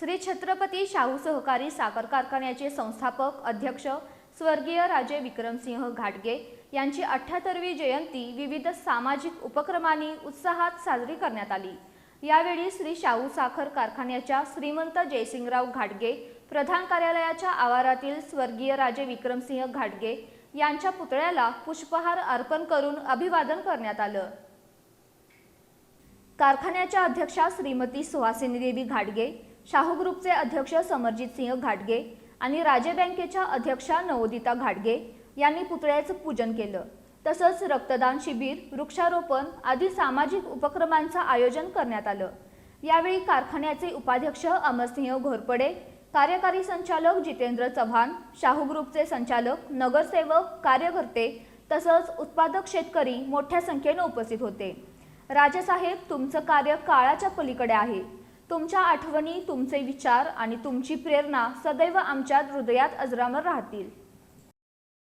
श्री छत्रपती शाहू सहकारी साखर कारखान्याचे संस्थापक अध्यक्ष स्वर्गीय राजे विक्रमसिंह घाटगे यांची 78वी जयंती विविध सामाजिक उपक्रमांनी उत्साहात साजरी करण्यात आली। यावेळी श्री शाहू साखर कारखान्याच्या श्रीमंत जयसिंगराव घाटगे प्रधान कार्यालयाच्या आवारातील स्वर्गीय राजे विक्रमसिंह घाटगे यांच्या पुतळ्याला पुष्पहार अर्पण करून अभिवादन करण्यात आलं। कारखान्याच्या अध्यक्षा श्रीमती सुहासिनी देवी घाटगे, शाहू ग्रुपचे अध्यक्ष समरजित सिंह घाटगे आणि राजे बँकेच्या अध्यक्षा नवोदिता घाटगे यांनी पुतळ्याचं पूजन केलं। तसंच रक्तदान शिबिर, वृक्षारोपण आदी सामाजिक उपक्रमांचं आयोजन करण्यात आलं। यावेळी कारखान्याचे उपाध्यक्ष अमरसिंह घोरपडे, कार्यकारी संचालक जितेंद्र चव्हाण, शाहू ग्रुपचे संचालक, नगरसेवक, कार्यकर्ते तसंच उत्पादक शेतकरी मोठ्या संख्येने उपस्थित होते। राजेसाहेब, तुमचं कार्य काळाच्या पलीकडे आहे। तुमच्या आठवणी, तुमचे विचार आणि तुमची प्रेरणा सदैव आमच्या हृदयात अजरामर राहतील।